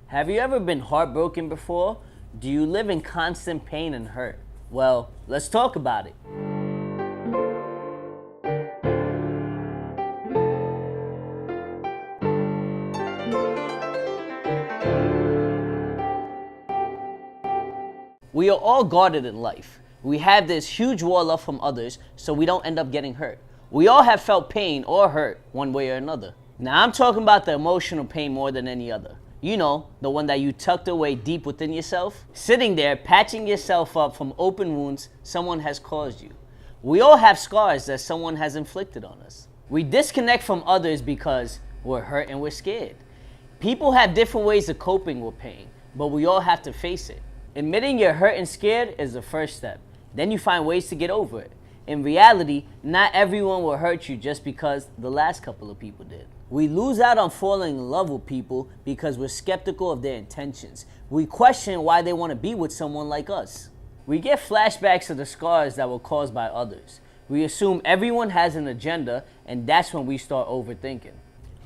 Have you ever been heartbroken before? Do you live in constant pain and hurt? Well, let's talk about it. We are all guarded in life. We have this huge wall up from others so we don't end up getting hurt. We all have felt pain or hurt one way or another. Now I'm talking about the emotional pain more than any other. You know, the one that you tucked away deep within yourself. Sitting there patching yourself up from open wounds someone has caused you. We all have scars that someone has inflicted on us. We disconnect from others because we're hurt and we're scared. People have different ways of coping with pain, but we all have to face it. Admitting you're hurt and scared is the first step. Then you find ways to get over it. In reality, not everyone will hurt you just because the last couple of people did. We lose out on falling in love with people because we're skeptical of their intentions. We question why they want to be with someone like us. We get flashbacks of the scars that were caused by others. We assume everyone has an agenda, and that's when we start overthinking.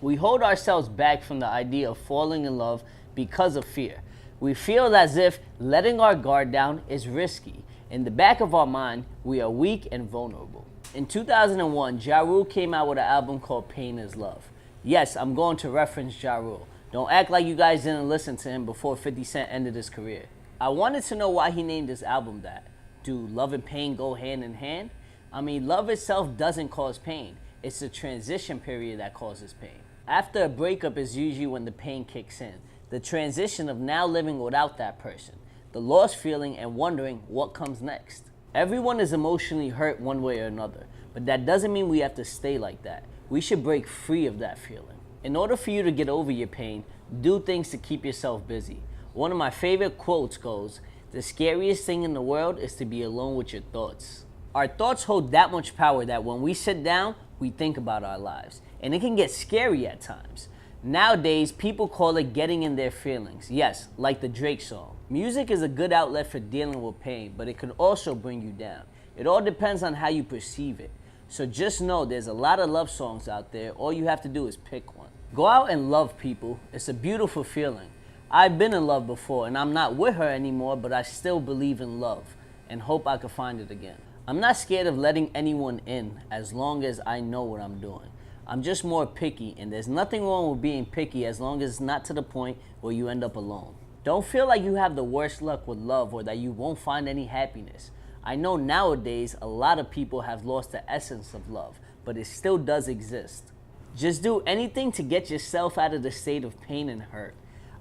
We hold ourselves back from the idea of falling in love because of fear. We feel as if letting our guard down is risky. In the back of our mind, we are weak and vulnerable. In 2001, Ja Rule came out with an album called Pain is Love. Yes, I'm going to reference Ja Rule. Don't act like you guys didn't listen to him before 50 Cent ended his career. I wanted to know why he named his album that. Do love and pain go hand in hand? I mean, love itself doesn't cause pain. It's the transition period that causes pain. After a breakup is usually when the pain kicks in. The transition of now living without that person. The lost feeling and wondering what comes next. Everyone is emotionally hurt one way or another, but that doesn't mean we have to stay like that. We should break free of that feeling. In order for you to get over your pain, do things to keep yourself busy. One of my favorite quotes goes, "The scariest thing in the world is to be alone with your thoughts." Our thoughts hold that much power that when we sit down, we think about our lives, and it can get scary at times. Nowadays, people call it getting in their feelings. Yes, like the Drake song. Music is a good outlet for dealing with pain, but it can also bring you down. It all depends on how you perceive it. So just know there's a lot of love songs out there. All you have to do is pick one. Go out and love people. It's a beautiful feeling. I've been in love before, and I'm not with her anymore, but I still believe in love and hope I can find it again. I'm not scared of letting anyone in as long as I know what I'm doing. I'm just more picky, and there's nothing wrong with being picky as long as it's not to the point where you end up alone. Don't feel like you have the worst luck with love or that you won't find any happiness. I know nowadays a lot of people have lost the essence of love, but it still does exist. Just do anything to get yourself out of the state of pain and hurt.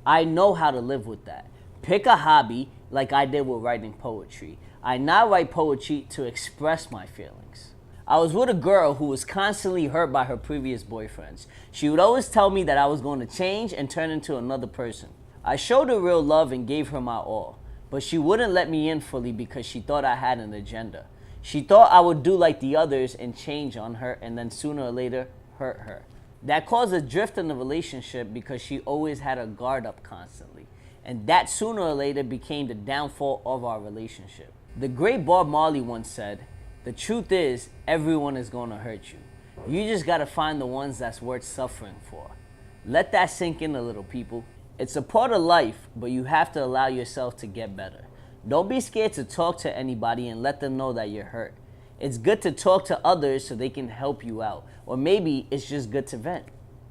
I know how to live with that. Pick a hobby like I did with writing poetry. I now write poetry to express my feelings. I was with a girl who was constantly hurt by her previous boyfriends. She would always tell me that I was going to change and turn into another person. I showed her real love and gave her my all, but she wouldn't let me in fully because she thought I had an agenda. She thought I would do like the others and change on her and then sooner or later hurt her. That caused a drift in the relationship because she always had her guard up constantly. And that sooner or later became the downfall of our relationship. The great Bob Marley once said, "The truth is, everyone is going to hurt you. You just got to find the ones that's worth suffering for." Let that sink in a little, people. It's a part of life, but you have to allow yourself to get better. Don't be scared to talk to anybody and let them know that you're hurt. It's good to talk to others so they can help you out, or maybe it's just good to vent.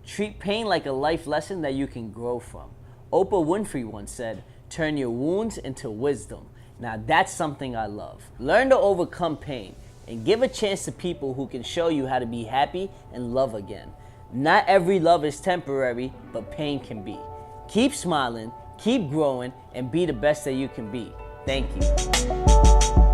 Treat pain like a life lesson that you can grow from. Oprah Winfrey once said, "Turn your wounds into wisdom." Now that's something I love. Learn to overcome pain and give a chance to people who can show you how to be happy and love again. Not every love is temporary, but pain can be. Keep smiling, keep growing, and be the best that you can be. Thank you.